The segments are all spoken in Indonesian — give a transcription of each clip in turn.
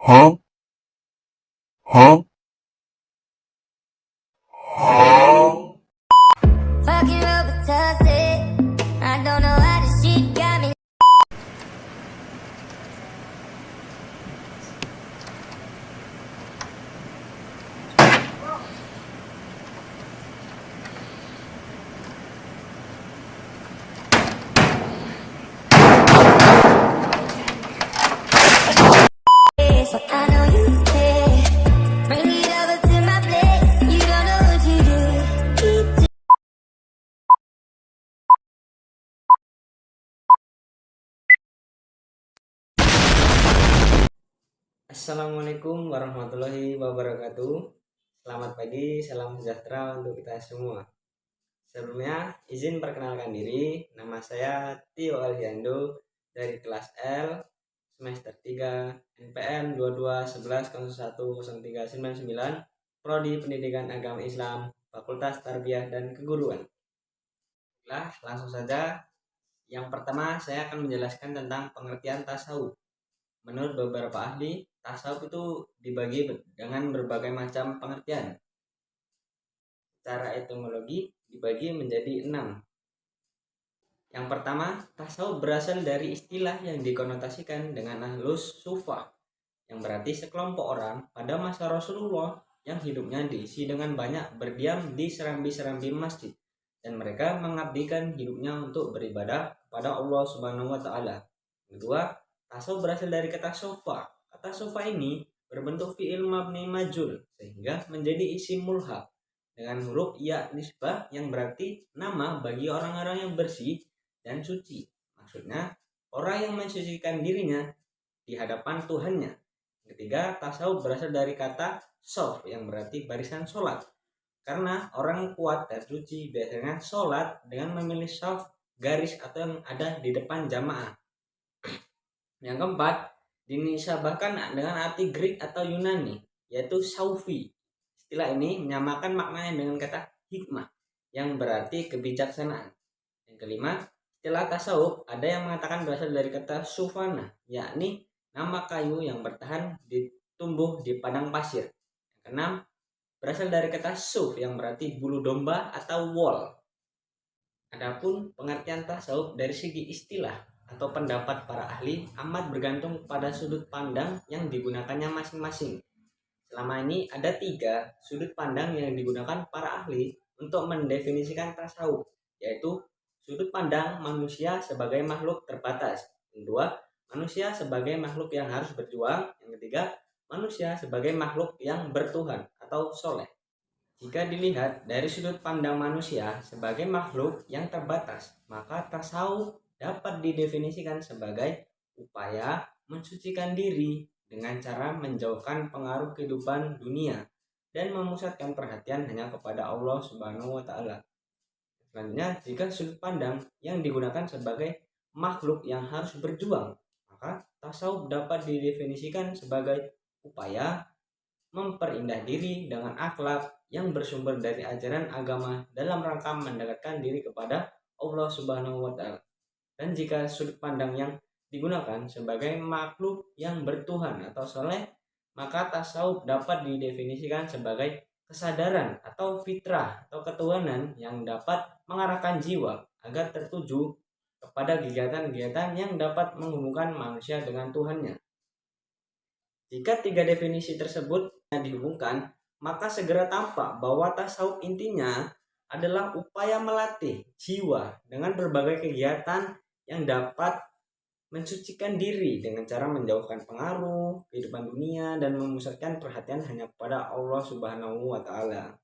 Huh? Huh? Huh? Fucking rubber tussie. I don't know how this shit got me. So I know you care. Bring it over to my place. You don't know what you do. Assalamualaikum warahmatullahi wabarakatuh. Selamat pagi, salam sejahtera untuk kita semua. Sebelumnya, izin perkenalkan diri. Nama saya Tio Alhiando dari kelas L semester 3 NPM 2211010399 Prodi Pendidikan Agama Islam Fakultas Tarbiyah dan Keguruan. Langsung saja. Yang pertama, saya akan menjelaskan tentang pengertian tasawuf. Menurut beberapa ahli, tasawuf itu dibagi dengan berbagai macam pengertian. Secara etimologi dibagi menjadi 6. Yang pertama, tasawuf berasal dari istilah yang dikonotasikan dengan ahlus sufah, yang berarti sekelompok orang pada masa Rasulullah yang hidupnya diisi dengan banyak berdiam di serambi-serambi masjid, dan mereka mengabdikan hidupnya untuk beribadah kepada Allah Subhanahu wa taala. Kedua, tasawuf berasal dari kata sofa. Kata sofa ini berbentuk fi'il mabni majul sehingga menjadi isim mulhaq dengan huruf ya nisbah yang berarti nama bagi orang-orang yang bersih dan suci. Maksudnya orang yang mensucikan dirinya di hadapan Tuhannya. Ketiga, tasawuf berasal dari kata sof yang berarti barisan sholat. Karena orang kuat dan suci biasanya sholat dengan memilih sof garis atau yang ada di depan jamaah. Yang keempat, dinisabahkan dengan arti Greek atau Yunani, yaitu saufi. Istilah ini menyamakan maknanya dengan kata hikmah, yang berarti kebijaksanaan. Yang kelima, istilah tasawuf ada yang mengatakan berasal dari kata sufana, yakni nama kayu yang bertahan tumbuh di padang pasir. Yang keenam, berasal dari kata suf yang berarti bulu domba atau wol. Adapun pengertian tasawuf dari segi istilah atau pendapat para ahli amat bergantung pada sudut pandang yang digunakannya masing-masing. Selama ini ada 3 sudut pandang yang digunakan para ahli untuk mendefinisikan tasawuf, yaitu sudut pandang manusia sebagai makhluk terbatas. Yang kedua, manusia sebagai makhluk yang harus berjuang. Yang ketiga, manusia sebagai makhluk yang bertuhan atau soleh. Jika dilihat dari sudut pandang manusia sebagai makhluk yang terbatas, maka tasawuf dapat didefinisikan sebagai upaya mensucikan diri dengan cara menjauhkan pengaruh kehidupan dunia dan memusatkan perhatian hanya kepada Allah Subhanahu wa taala. Selanjutnya, jika sudut pandang yang digunakan sebagai makhluk yang harus berjuang, maka tasawuf dapat didefinisikan sebagai upaya memperindah diri dengan akhlak yang bersumber dari ajaran agama dalam rangka mendekatkan diri kepada Allah Subhanahu wa taala. Dan jika sudut pandang yang digunakan sebagai makhluk yang bertuhan atau soleh, maka tasawuf dapat didefinisikan sebagai kesadaran atau fitrah atau ketuhanan yang dapat mengarahkan jiwa agar tertuju kepada kegiatan-kegiatan yang dapat menghubungkan manusia dengan Tuhannya. Jika 3 definisi tersebut dihubungkan, maka segera tampak bahwa tasawuf intinya adalah upaya melatih jiwa dengan berbagai kegiatan yang dapat mensucikan diri dengan cara menjauhkan pengaruh kehidupan dunia dan memusatkan perhatian hanya kepada Allah Subhanahu wa taala.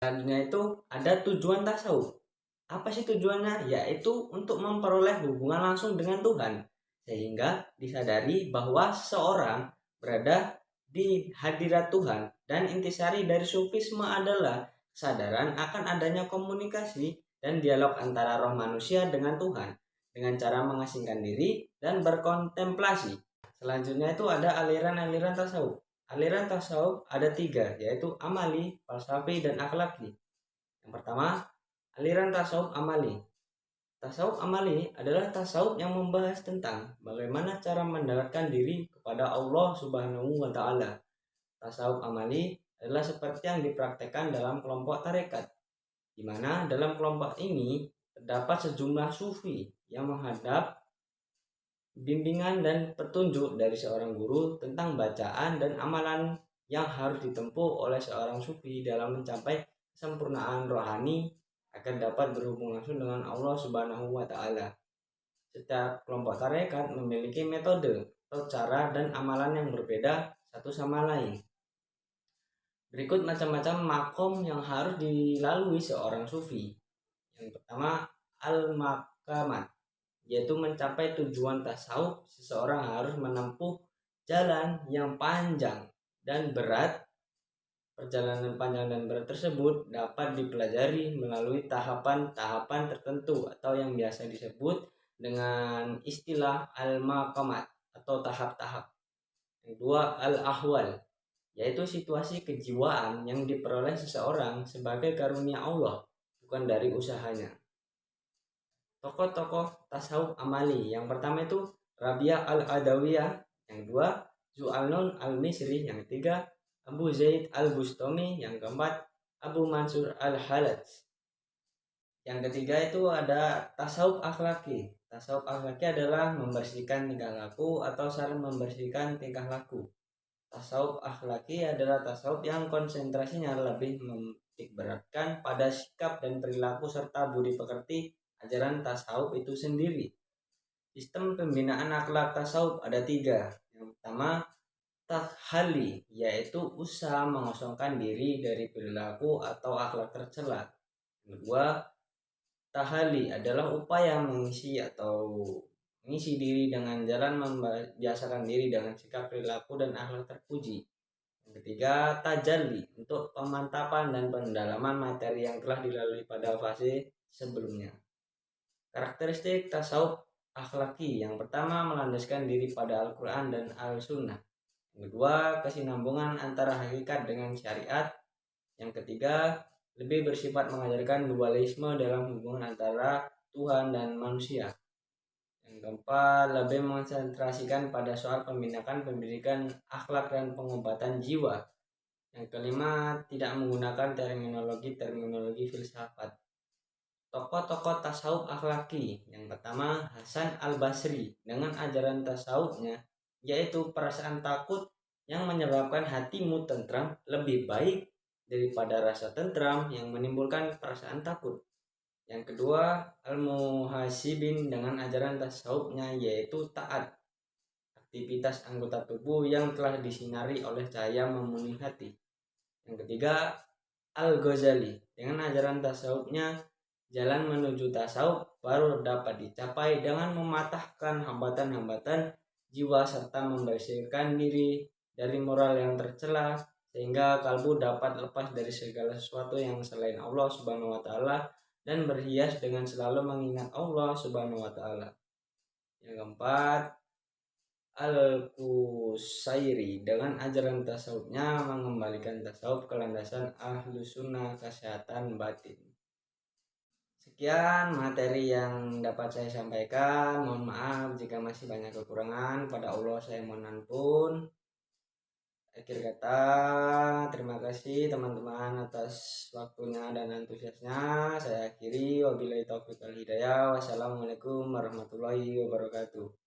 Selanjutnya itu ada tujuan tasawuf. Apa sih tujuannya? Yaitu untuk memperoleh hubungan langsung dengan Tuhan, sehingga disadari bahwa seorang berada di hadirat Tuhan, dan intisari dari sufisme adalah kesadaran akan adanya komunikasi dan dialog antara roh manusia dengan Tuhan dengan cara mengasingkan diri dan berkontemplasi. Selanjutnya itu ada aliran-aliran tasawuf. Aliran tasawuf ada 3, yaitu amali, falsafi, dan akhlaki. Yang pertama, aliran tasawuf amali. Tasawuf amali adalah tasawuf yang membahas tentang bagaimana cara mendekatkan diri kepada Allah Subhanahu wa taala. Tasawuf amali adalah seperti yang dipraktekkan dalam kelompok tarekat, di mana dalam kelompok ini terdapat sejumlah sufi yang menghadap bimbingan dan petunjuk dari seorang guru tentang bacaan dan amalan yang harus ditempuh oleh seorang sufi dalam mencapai kesempurnaan rohani agar dapat berhubung langsung dengan Allah Subhanahu wa taala. Setiap kelompok tarekat memiliki metode atau cara dan amalan yang berbeda satu sama lain. Berikut macam-macam makom yang harus dilalui seorang sufi. Yang pertama, al-maqamat, yaitu mencapai tujuan tasawuf. Seseorang harus menempuh jalan yang panjang dan berat. Perjalanan panjang dan berat tersebut dapat dipelajari melalui tahapan-tahapan tertentu atau yang biasa disebut dengan istilah al-maqamat atau tahap-tahap. Yang kedua, al-ahwal, yaitu situasi kejiwaan yang diperoleh seseorang sebagai karunia Allah, bukan dari usahanya. Tokoh-tokoh tasawuf amali, yang pertama itu Rabi'ah al-Adawiyah, yang kedua Zu'al-Nun al-Misri, yang ketiga Abu Zaid al-Bustami, yang keempat Abu Mansur al-Halaj. Yang ketiga itu ada tasawuf akhlaki. Tasawuf akhlaki adalah membersihkan tingkah laku atau saling membersihkan tingkah laku. Tasawuf akhlaki adalah tasawuf yang konsentrasinya lebih menitikberatkan pada sikap dan perilaku serta budi pekerti ajaran tasawuf itu sendiri. Sistem pembinaan akhlak tasawuf ada 3. Yang pertama, takhali, yaitu usaha mengosongkan diri dari perilaku atau akhlak tercela. Yang kedua, tahali adalah upaya mengisi diri dengan jalan membiasakan diri dengan sikap perilaku dan akhlak terpuji. Yang ketiga, tajalli, untuk pemantapan dan pendalaman materi yang telah dilalui pada fase sebelumnya. Karakteristik tasawuf akhlaki, yang pertama melandaskan diri pada Al-Quran dan Al-Sunnah. Yang kedua, kesinambungan antara hakikat dengan syariat. Yang ketiga, lebih bersifat mengajarkan dualisme dalam hubungan antara Tuhan dan manusia. Yang keempat, lebih mengonsentrasikan pada soal pembinaan pendidikan akhlak dan pengobatan jiwa. Yang kelima, tidak menggunakan terminologi filsafat. Tokoh-tokoh tasawuf akhlaki, yang pertama Hasan al-Basri dengan ajaran tasawufnya, yaitu perasaan takut yang menyebabkan hatimu tentram lebih baik daripada rasa tentram yang menimbulkan perasaan takut. Yang kedua, al-muhasibin dengan ajaran tasawufnya, yaitu taat, aktivitas anggota tubuh yang telah disinari oleh cahaya memenuhi hati. Yang ketiga, al-Ghazali dengan ajaran tasawufnya, jalan menuju tasawuf baru dapat dicapai dengan mematahkan hambatan-hambatan jiwa serta membersihkan diri dari moral yang tercela, sehingga kalbu dapat lepas dari segala sesuatu yang selain Allah Subhanahu wa taala dan berhias dengan selalu mengingat Allah Subhanahu wa taala. Yang keempat, Al-Qusairi dengan ajaran tasawufnya mengembalikan tasawuf ke landasan Ahlus Sunnah kesehatan batin. Sekian materi yang dapat saya sampaikan. Mohon maaf jika masih banyak kekurangan. Pada Allah saya mohon ampun. Akhir kata, terima kasih teman-teman atas waktunya dan antusiasnya. Saya akhiri, wabillahi taufiq wal hidayah. Wassalamualaikum warahmatullahi wabarakatuh.